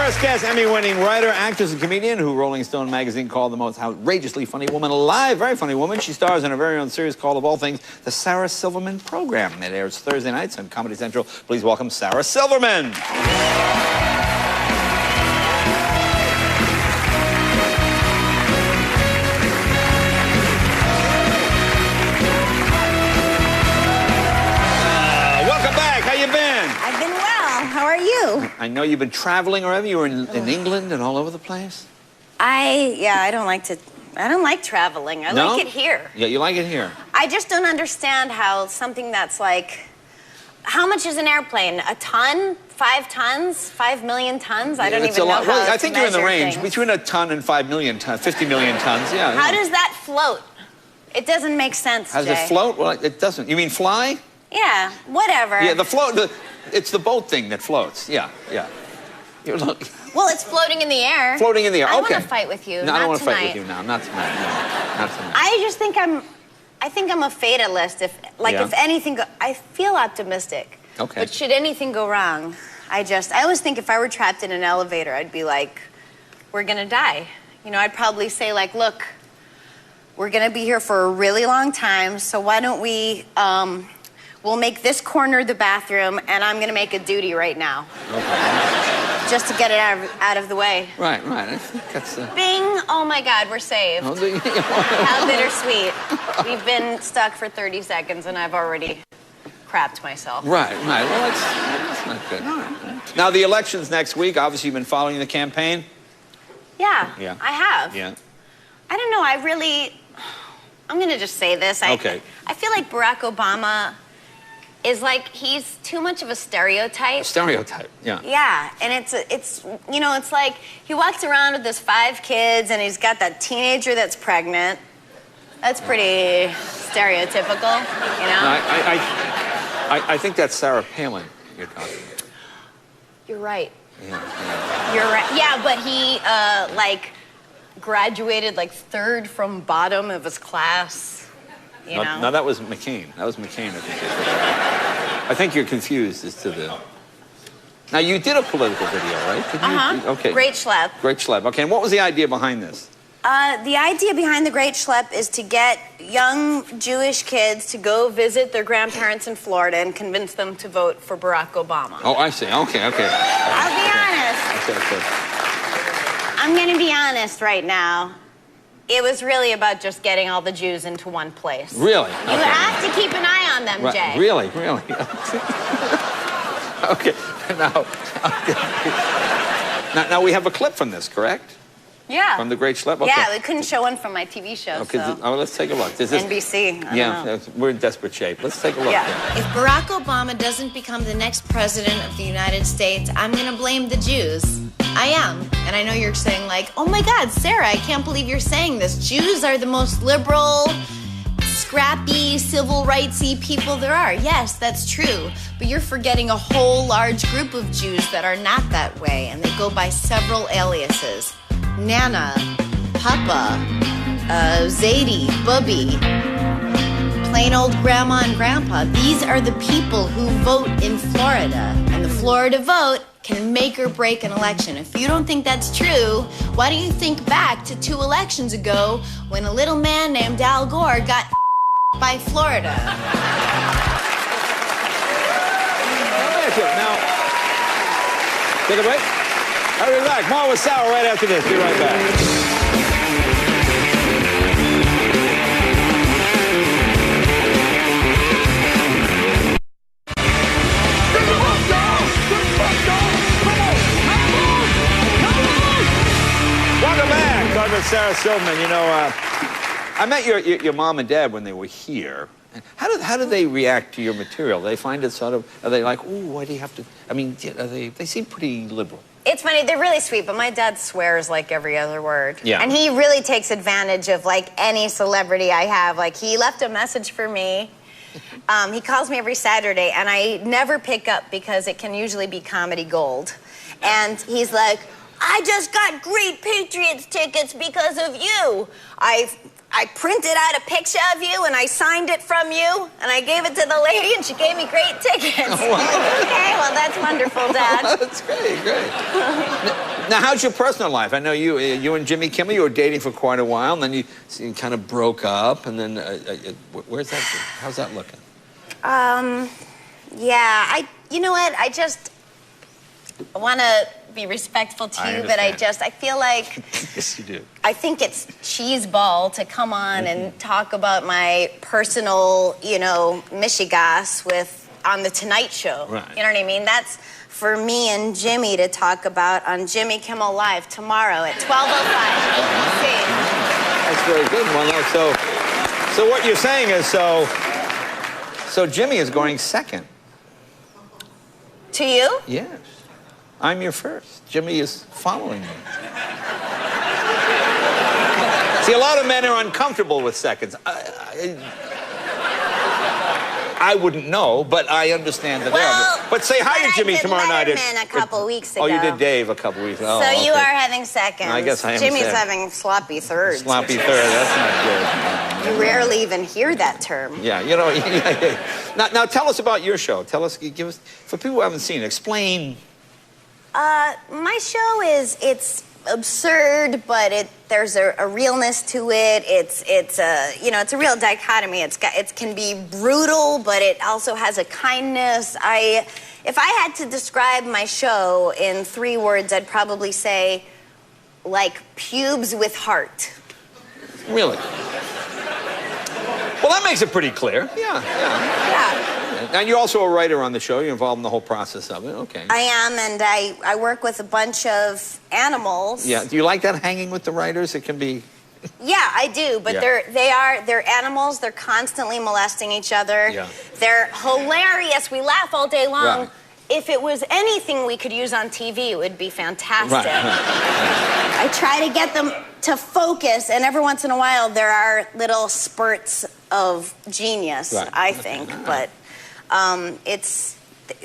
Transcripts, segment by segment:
first guest, Emmy-winning writer, actress, and comedian who Rolling Stone magazine called the most outrageously funny woman alive. Very funny woman. She stars in her very own series called, of all things, the Sarah Silverman Program. It airs Thursday nights on Comedy Central. Please welcome Sarah Silverman. Welcome back. How you been? I've been well. How are you? I know you've been traveling already. You were in England and all over the place. I don't like traveling. I like it here. Yeah, you like it here. I just don't understand how something that's like, how much is an airplane? A ton? 5 tons? 5 million tons? I don't even know how well, I think you're in the range things. between a ton and 5 million tons, 50 million tons. Yeah. How does that float? It doesn't make sense, How does Jay. it float? Well, it doesn't. You mean fly? Yeah, whatever. Yeah, it's the boat thing that floats. Yeah. You're looking. Well, it's floating in the air. Floating in the air. I don't okay. want to fight with you. No, I don't want to tonight. fight with you now. Not tonight. No, not tonight. I just think I'm a fatalist. If anything, I feel optimistic. Okay. But should anything go wrong, I always think if I were trapped in an elevator, I'd be like, we're gonna die. You know, I'd probably say like, look, we're gonna be here for a really long time, so why don't we, we'll make this corner the bathroom, and I'm gonna make a duty right now. Okay. Just to get it out of the way. Right. I think that's... Bing! Oh my God, we're saved. How bittersweet. We've been stuck for 30 seconds, and I've already crapped myself. Right. Well, that's not good. All right. Now, the election's next week. Obviously, you've been following the campaign. Yeah. I have. Yeah. I don't know, I'm gonna just say this. Okay. I feel like Barack Obama is like, he's too much of a stereotype. Stereotype, yeah. Yeah, and it's you know, it's like he walks around with his 5 kids and he's got that teenager that's pregnant. That's pretty stereotypical, you know? No, I think that's Sarah Palin you're talking about. You're right. Yeah. You're right. Yeah, but he, like, graduated, like, 3rd from bottom of his class. You know? No, that was McCain. That was McCain, I think. I think you're confused as to the... Now, you did a political video, right? Uh-huh. Okay. Great Schlep. Great Schlep. Okay, and what was the idea behind this? The idea behind the Great Schlep is to get young Jewish kids to go visit their grandparents in Florida and convince them to vote for Barack Obama. Oh, I see. Okay. I'll be honest. Okay. I'm going to be honest right now. It was really about just getting all the Jews into one place. Really? You have to keep an eye on them, Right. Jay. Really? Okay. Now we have a clip from this, correct? Yeah. From the Great Schlep? Okay. Yeah, we couldn't show one from my TV show, Okay, so. let's take a look. NBC. I don't know. We're in desperate shape. Let's take a look. Yeah. If Barack Obama doesn't become the next president of the United States, I'm gonna blame the Jews. I am. And I know you're saying like, oh my God, Sarah, I can't believe you're saying this. Jews are the most liberal, scrappy, civil rightsy people there are. Yes, that's true. But you're forgetting a whole large group of Jews that are not that way, and they go by several aliases. Nana, Papa, Zadie, Bubby, plain old Grandma and Grandpa. These are the people who vote in Florida. And the Florida vote can make or break an election. If you don't think that's true, why don't you think back to 2 elections ago when a little man named Al Gore got by Florida? Now, take a break. I'll be back. More with Sarah right after this. Be right back. Welcome back. Talking about Sarah Silverman. You know, I met your mom and dad when they were here. How do they react to your material? They find it sort of, are they like, ooh, why do you have to, I mean, they seem pretty liberal. It's funny, they're really sweet, but my dad swears like every other word. Yeah. And he really takes advantage of like any celebrity I have. Like he left a message for me. He calls me every Saturday and I never pick up because it can usually be comedy gold. And he's like, I just got great Patriots tickets because of you. I I printed out a picture of you and I signed it from you and I gave it to the lady and she gave me great tickets. Oh, wow. Okay, well, that's wonderful, Dad. That's great. Now, how's your personal life? I know you and Jimmy Kimmel, you were dating for quite a while, and then you kind of broke up, and then where's that? How's that looking? Yeah, you know what? I want to be respectful to you, but I feel like... Yes, you do. I think it's cheeseball to come on and talk about my personal, mishigas on The Tonight Show. Right. You know what I mean? That's for me and Jimmy to talk about on Jimmy Kimmel Live tomorrow at 12:05. That's very good. Well, no, so what you're saying is, so Jimmy is going second. To you? Yes. I'm your first. Jimmy is following me. See, a lot of men are uncomfortable with seconds. I wouldn't know, but I understand that they are. But say hi to Jimmy tomorrow night. I did Letterman a couple weeks ago. Oh, you did Dave a couple weeks ago. So okay. you are having seconds. I guess I am. Jimmy's having sloppy thirds. Sloppy third, that's not good. You rarely even hear that term. Yeah, Now tell us about your show. Give us, for people who haven't seen it, explain. My show it's absurd, but there's a realness to it. It's a real dichotomy. It can be brutal, but it also has a kindness. If I had to describe my show in 3 words, I'd probably say, like pubes with heart. Really? Well, that makes it pretty clear. Yeah. And you're also a writer on the show. You're involved in the whole process of it. Okay. I am, and I work with a bunch of animals. Yeah. Do you like that, hanging with the writers? It can be... Yeah, I do, but they're animals. They're constantly molesting each other. Yeah. They're hilarious. We laugh all day long. Right. If it was anything we could use on TV, it would be fantastic. Right. I try to get them to focus, and every once in a while there are little spurts of genius, Right. I think. But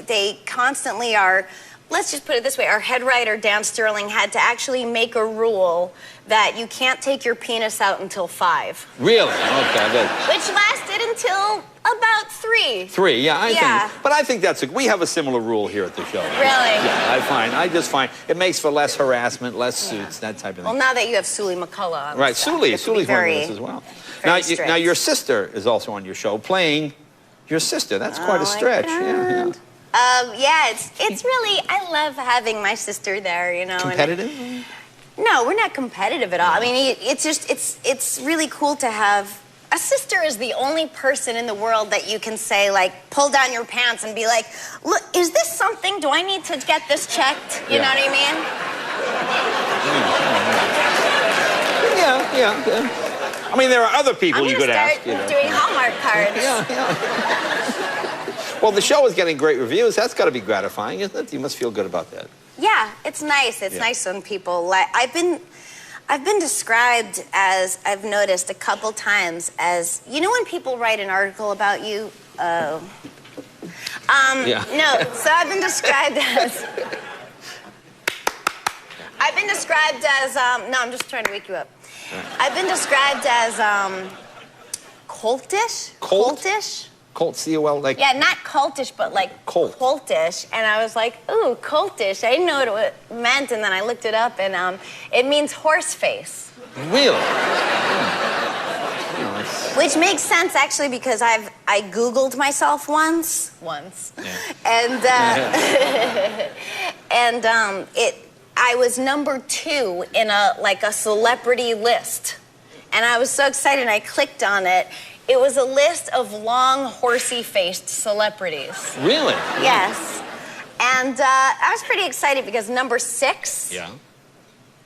they constantly are. Let's just put it this way. Our head writer, Dan Sterling, had to actually make a rule that you can't take your penis out until 5. Really? Okay, good. Which lasted until about 3. 3, yeah, I Yeah. think. But I think we have a similar rule here at the show. Really? Yeah, I just find it makes for less harassment, less suits, that type of thing. Well, now that you have Suli McCullough on Right, the staff, Suli's one of very, us as well. very strict. Now, your sister is also on your show, playing your sister. That's quite a stretch. Yeah. Yeah, it's really, I love having my sister there, Competitive? No, we're not competitive at all. I mean, it's really cool to have... A sister is the only person in the world that you can say, like, pull down your pants and be like, look, is this something? Do I need to get this checked? You know what I mean? Yeah. I mean, there are other people you could ask. I'm going to start doing Hallmark cards. Yeah. Well, the show is getting great reviews. That's got to be gratifying, isn't it? You must feel good about that. Yeah, it's nice. It's nice when people like. I've been described as, I've noticed a couple times as, when people write an article about you. No, so I've been described as. No, I'm just trying to wake you up. I've been described as cultish. Cultish. Colt, C-O-L, like... Yeah, not cultish, but like cultish. And I was like, ooh, cultish. I didn't know what it meant, and then I looked it up, and it means horse face. Really? Which makes sense, actually, because I Googled myself once. Yeah. And, I was number 2 in a celebrity list. And I was so excited, and I clicked on it. It was a list of long, horsey-faced celebrities. Really? Yes. And I was pretty excited because number 6,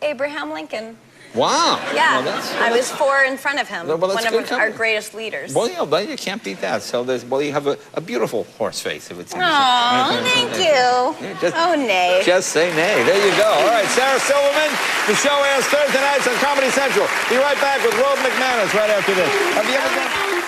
Abraham Lincoln. Wow. Yeah, well, I was 4 in front of him, well, one of our greatest leaders. Well, yeah, but you can't beat that. So you have a beautiful horse face, if it's... Oh, thank you. Nay. Just say nay. There you go. All right, Sarah Silverman. The show airs Thursday nights on Comedy Central. Be right back with Rhoda McManus right after this. Have you ever done...